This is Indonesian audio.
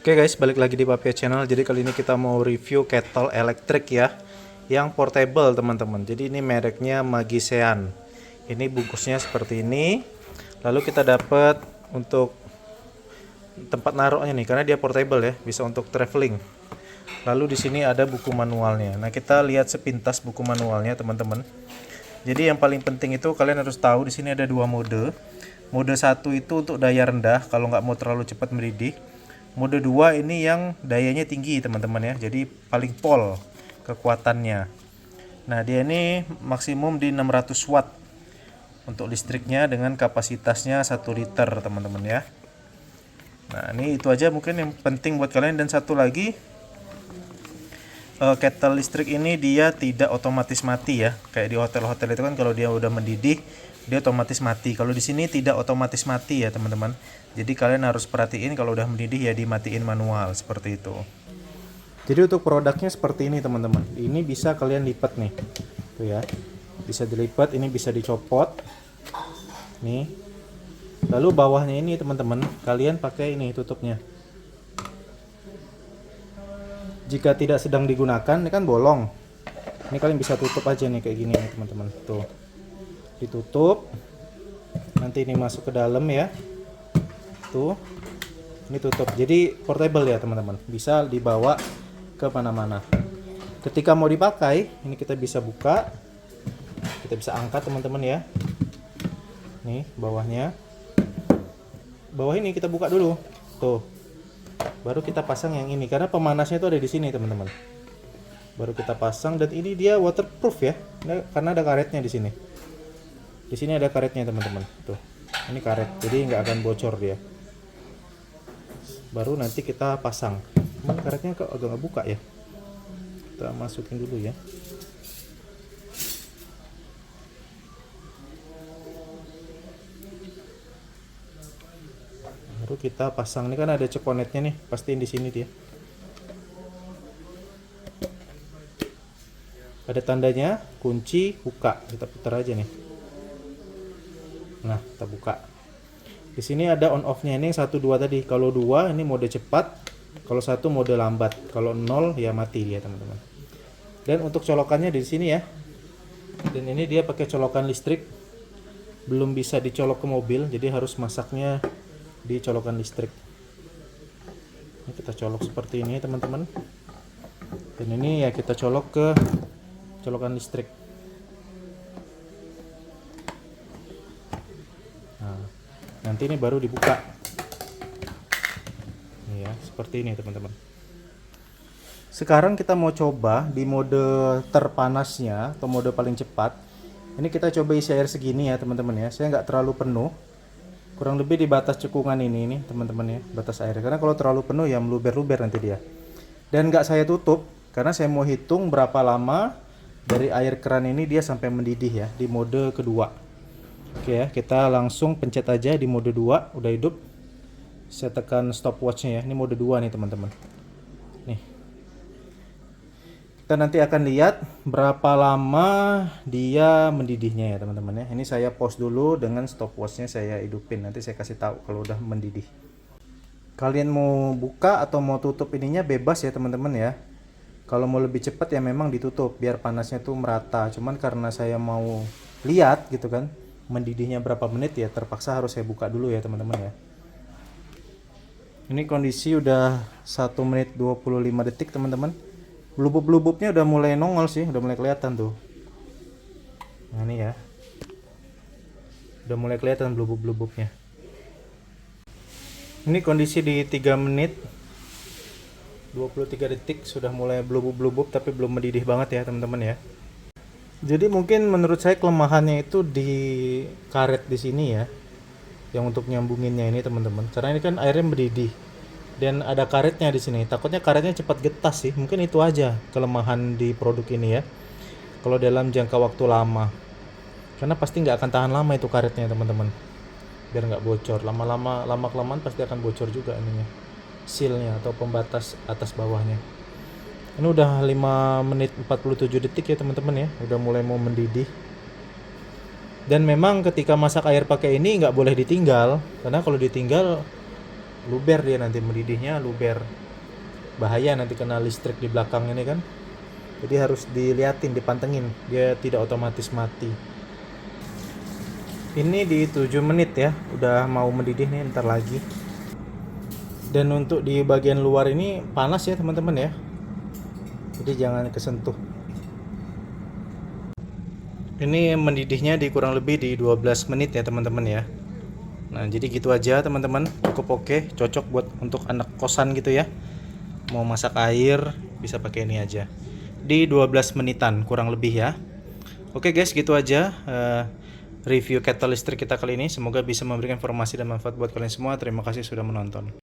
Oke guys, balik lagi di Papia Channel. Jadi kali ini kita mau review kettle elektrik ya, yang portable teman-teman. Jadi ini mereknya Magisean. Ini bungkusnya seperti ini. Lalu kita dapat untuk tempat naruhnya nih, karena dia portable ya, bisa untuk traveling. Lalu di sini ada buku manualnya. Nah kita lihat sepintas buku manualnya teman-teman. Jadi yang paling penting itu kalian harus tahu di sini ada dua mode. Mode 1 itu untuk daya rendah, kalau nggak mau terlalu cepat mendidih. Mode 2 ini yang dayanya tinggi teman-teman ya, jadi paling pol kekuatannya. Nah dia ini maksimum di 600 watt untuk listriknya dengan kapasitasnya 1 liter teman-teman ya. Nah ini itu aja mungkin yang penting buat kalian. Dan satu lagi, kettle listrik ini dia tidak otomatis mati ya, kayak di hotel-hotel itu kan kalau dia udah mendidih dia otomatis mati. Kalau di sini tidak otomatis mati ya teman-teman. Jadi kalian harus perhatiin kalau udah mendidih ya dimatiin manual seperti itu. Jadi untuk produknya seperti ini teman-teman. Ini bisa kalian lipat nih. Tuh ya. Bisa dilipat, ini bisa dicopot. Nih. Lalu bawahnya ini teman-teman, kalian pakai ini tutupnya. Jika tidak sedang digunakan, ini kan bolong. Ini kalian bisa tutup aja nih kayak gini nih teman-teman. Tuh. Ditutup. Nanti ini masuk ke dalam ya. Tuh. Ini tutup. Jadi portable ya teman-teman. Bisa dibawa ke mana-mana. Ketika mau dipakai, ini kita bisa buka. Kita bisa angkat teman-teman ya. Nih bawahnya. Bawah ini kita buka dulu. Tuh. Baru kita pasang yang ini karena pemanasnya itu ada di sini teman-teman. Baru kita pasang dan ini dia waterproof ya. Karena ada karetnya di sini. Di sini ada karetnya teman-teman. Tuh. Ini karet. Jadi nggak akan bocor dia. Baru nanti kita pasang. Cuman karetnya kok agak nggak buka ya. Kita masukin dulu ya. Baru kita pasang. Ini kan ada cekonetnya nih, pastiin di sini dia. Ada tandanya kunci buka. Kita putar aja nih. Nah, kita buka. Di sini ada on off-nya ini 1 2 tadi. Kalau 2 ini mode cepat, kalau 1 mode lambat. Kalau 0 ya mati dia, teman-teman. Dan untuk colokannya di sini ya. Dan ini dia pakai colokan listrik. Belum bisa dicolok ke mobil, jadi harus masaknya di colokan listrik. Ini kita colok seperti ini teman-teman. Dan ini ya kita colok ke colokan listrik. Nah, nanti ini baru dibuka. Ini ya, seperti ini teman-teman. Sekarang kita mau coba di mode terpanasnya atau mode paling cepat. Ini kita coba isi air segini ya teman-teman ya. Saya nggak terlalu penuh. Kurang lebih di batas cekungan ini teman-teman ya, batas air. Karena kalau terlalu penuh ya meluber-luber nanti dia. Dan nggak saya tutup karena saya mau hitung berapa lama dari air keran ini dia sampai mendidih ya di mode kedua. Oke ya, kita langsung pencet aja di mode 2, udah hidup. Saya tekan stopwatchnya ya. Ini mode 2 nih teman-teman. Nih. Kita nanti akan lihat berapa lama dia mendidihnya ya teman-teman ya. Ini saya pause dulu dengan stopwatchnya saya hidupin. Nanti saya kasih tahu kalau udah mendidih. Kalian mau buka atau mau tutup ininya bebas ya teman-teman ya. Kalau mau lebih cepat ya memang ditutup biar panasnya tuh merata. Cuman karena saya mau lihat gitu kan mendidihnya berapa menit ya terpaksa harus saya buka dulu ya teman-teman ya. Ini kondisi udah 1 menit 25 detik teman-teman. Blubub-blububnya udah mulai nongol sih, udah mulai kelihatan tuh. Nah ini ya. Udah mulai kelihatan blubub-blububnya. Ini kondisi di 3 menit 23 detik sudah mulai blubub-blubub tapi belum mendidih banget ya teman-teman ya. Jadi mungkin menurut saya kelemahannya itu di karet di sini ya. Yang untuk nyambunginnya ini teman-teman. Karena ini kan airnya mendidih. Dan ada karetnya di sini. Takutnya karetnya cepat getas sih. Mungkin itu aja kelemahan di produk ini ya. Kalau dalam jangka waktu lama. Karena pasti nggak akan tahan lama itu karetnya teman-teman. Biar nggak bocor. Lama kelamaan pasti akan bocor juga ininya. Sealnya atau pembatas atas bawahnya. Ini udah 5 menit 47 detik ya teman-teman ya. Udah mulai mau mendidih. Dan memang ketika masak air pakai ini nggak boleh ditinggal. Karena kalau ditinggal luber dia nanti mendidihnya, luber. Bahaya nanti kena listrik di belakang ini kan. Jadi harus diliatin, dipantengin, dia tidak otomatis mati. Ini di 7 menit ya, udah mau mendidih nih ntar lagi. Dan untuk di bagian luar ini panas ya teman-teman ya, jadi jangan kesentuh. Ini mendidihnya di kurang lebih di 12 menit ya teman-teman ya. Nah jadi gitu aja teman-teman, cukup oke, cocok buat untuk anak kosan gitu ya. Mau masak air bisa pakai ini aja. Di 12 menitan kurang lebih ya. Oke guys, gitu aja review kettle listrik kita kali ini. Semoga bisa memberikan informasi dan manfaat buat kalian semua. Terima kasih sudah menonton.